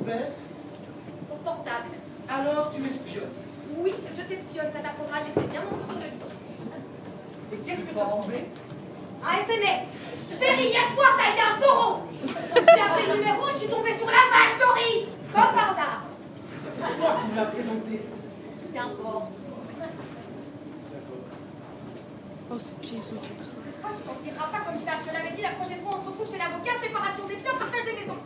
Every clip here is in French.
ouvert? Ton portable. Alors tu m'espionnes. Oui, je t'espionne, ça t'apprendra à laisser bien mon coup sur le lit. Et qu'est-ce que t'as trouvé? Un SMS. Chérie, hier soir, t'as été un taureau. J'ai appelé le numéro et je suis tombée sur la vache Dory. Comme par hasard. C'est toi qui me l'as présenté. N'importe. Oh, ces pieds sont tout gras. Tu t'en tireras pas comme ça, je te l'avais dit, la prochaine fois on se retrouve chez l'avocat, séparation des biens, partage des maisons.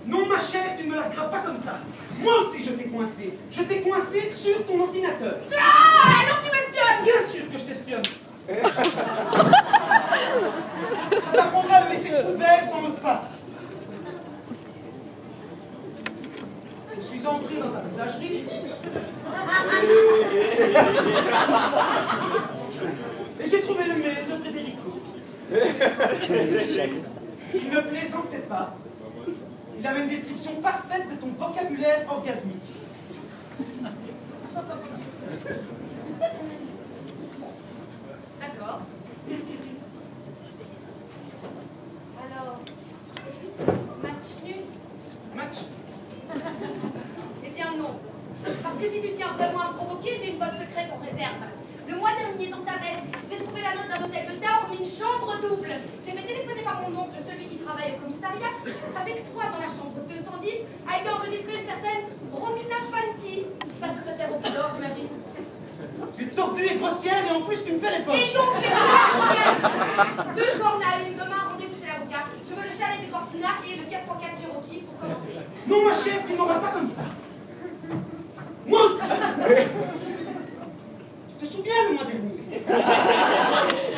Non, ma chère, tu ne me la graves pas comme ça. Moi aussi, je t'ai coincé. Je t'ai coincé sur ton ordinateur. Ah, alors tu m'espionnes. Bien sûr que je t'espionne. Ça t'apprendra à le laisser ouvert sans mot de passe. Je suis entré dans ta messagerie. Et j'ai trouvé le mail de Frédérico. Il ne plaisantait pas. Il avait une description parfaite de ton vocabulaire orgasmique. D'accord. Alors, match nul? Match? Eh bien non. Parce que si tu tiens vraiment à me provoquer, j'ai une bonne secrète en réserve. Le mois dernier, dans ta veste, j'ai trouvé la note d'un hôtel de Tours, une chambre double. J'ai fait téléphoner par mon oncle, celui qui travaille au commissariat. Avec toi dans la chambre 210, a été enregistrée une certaine Romina Fanti. Ta secrétaire au Cador, j'imagine. Tu es tordue et grossière et en plus tu me fais les Et poches. donc, c'est quoi? Deux cornes à une, demain, rendez-vous chez l'avocat. Je veux le chalet de Cortina et le 4x4 Cherokee pour commencer. Non, ma chère, tu m'auras pas comme ça. Moi aussi. Tu te souviens le mois dernier?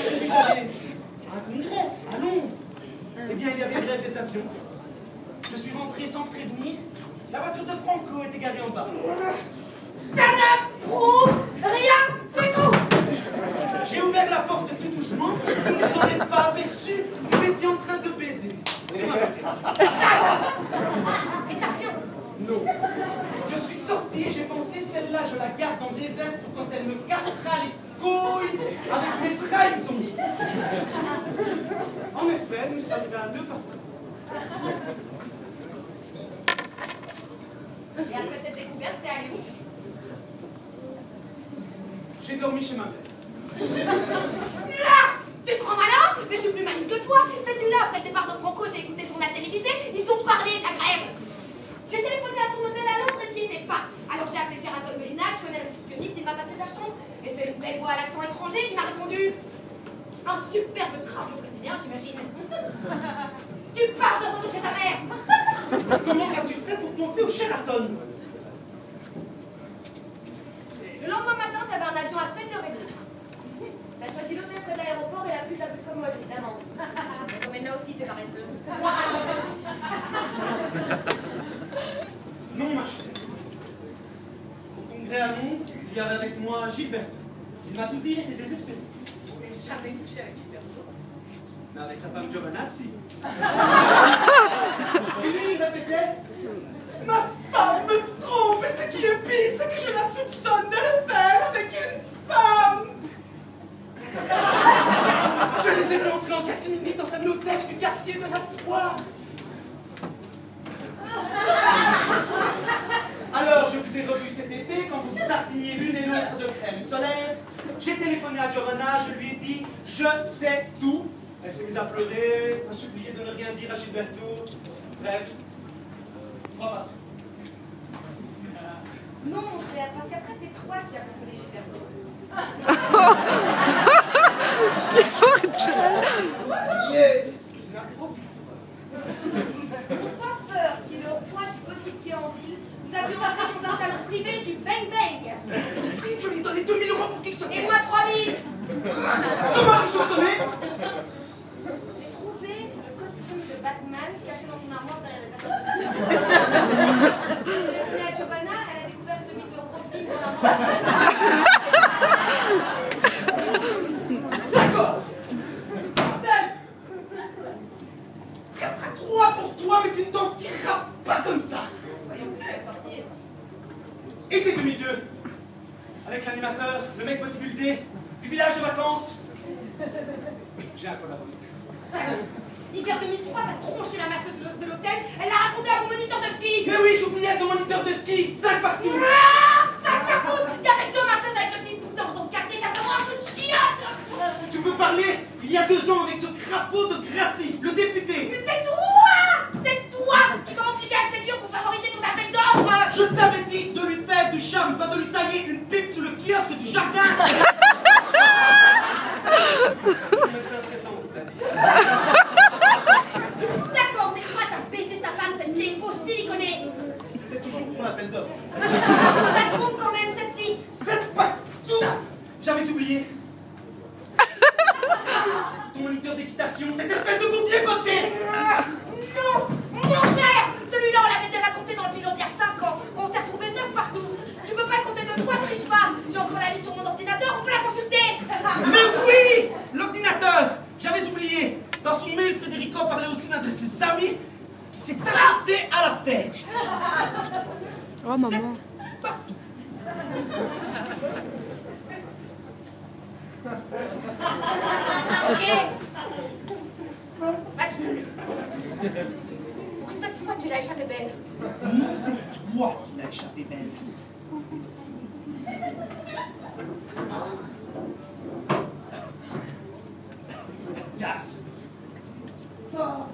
Je suis allé à un congrès à Londres. Eh bien, il y avait grève des avions. Je suis rentré sans prévenir. La voiture de Franco était garée en bas. Ça ne prouve rien du tout. J'ai ouvert la porte tout doucement. Vous n'en êtes pas aperçu. Vous étiez en train de baiser. Sur ma moquette. Et t'as rien. Non. Je suis sorti et j'ai pensé, celle-là, je la garde en réserve pour quand elle me cassera les couilles avec mes trahisons. En effet, nous sommes à deux partout. Et après cette découverte, t'es allé où? J'ai dormi chez ma mère. Là! Tu te crois malin? Mais je suis plus maligne que toi. Cette nuit-là, après le départ de Franco, j'ai écouté le journal télévisé. Ils ont parlé de la grève. J'ai téléphoné à ton hôtel à Londres et tu n'y étais pas. Alors j'ai appelé Sheraton Molina, je connais le réceptionniste, il m'a passé ta chambre. Et c'est une belle voix à l'accent étranger qui m'a répondu. Un superbe crâne brésilien, j'imagine. Tu pars de retour chez ta mère. Comment as-tu fait pour penser au Sheraton? Le lendemain matin, t'avais un avion à 7h30. T'as choisi l'hôtel près de l'aéroport et la plus commode, évidemment. Mais comme elle là aussi, t'es paresseux. Non, ma chère. Au congrès à Londres, il y avait avec moi Gilbert. Il m'a tout dit, il était désespéré. Je n'ai jamais couché avec Gilberto. Mais avec sa femme Giovanna, si. Et lui, il répétait: ma femme me trompe, et ce qui est pire, c'est que je la soupçonne de le faire avec une femme. Je les ai vus entrer en catimini dans un hôtel du quartier de la Foire. Alors, je vous ai revu cet été quand vous tartiniez l'une et l'autre de crème solaire. J'ai téléphoné à Giovanna, je lui ai dit: je sais tout. Elle s'est mise à pleurer, à supplier de ne rien dire à Gilberto. Bref, 3 parties. Non, mon cher, parce qu'après, c'est toi qui as consolé Gilberto. Tu n'as aucune. Mon coiffeur, qui est le roi du gothique qui est en ville, nous avions appelé dans un salon privé du Bang Bang. Si, je lui ai donné 2 000 € pour qu'il se taise. Et moi 3 000. Comment tu soupçonnais? J'ai trouvé le costume de Batman caché dans ton armoire derrière les affaires. J'ai téléphoné à Giovanna, elle a découvert celui de Robin dans l'armoire. D'accord. Bordel. 4-3 pour toi, mais tu ne t'en tireras pas comme ça. Voyons ce que tu vas sortir. Été 2002. Avec l'animateur, le mec bodybuildé, du village de vacances. J'ai un collaborateur. L'hiver 2003, t'as tronché la masseuse de l'hôtel, elle l'a raconté à mon moniteur de ski. Mais oui, j'oubliais ton moniteur de ski, 5 partout. Ah, 5 partout. T'as fait 2 masseuses avec le petit bouton dans ton quartier, t'as vraiment un coup de chiotte. Tu peux parler il y a 2 ans avec ce crapaud de Gracie, le député. Mais c'est toi qui m'as obligé à le séduire pour favoriser ton appel d'offres. Je t'avais dit de lui faire du charme, pas de lui tailler une pipe sous le kiosque du jardin. D'accord, mais toi t'as baisé sa femme, cette vieille fausse siliconée. C'était toujours pour l'appel d'offres. Ça compte quand même, 7-6. 7 partout. J'avais oublié. Ton moniteur d'équitation, cette espèce de bouffier côté. Non, mon cher, celui-là on l'avait déjà compté dans le bilan d'il y a 5 ans. On s'est retrouvé 9 partout. Tu peux pas le compter 2 fois, triche pas. J'ai encore la liste sur mon ordinateur, on peut la consulter. Mais oui, l'ordinateur. J'avais oublié. Dans son mail, Federico parlait aussi d'un de ses amis qui s'est ajouté à la fête. Oh maman. 7 partout. Ok. Match nul. Pour cette fois, tu l'as échappé belle. Non, c'est toi qui l'as échappé belle. Gaz. Oh.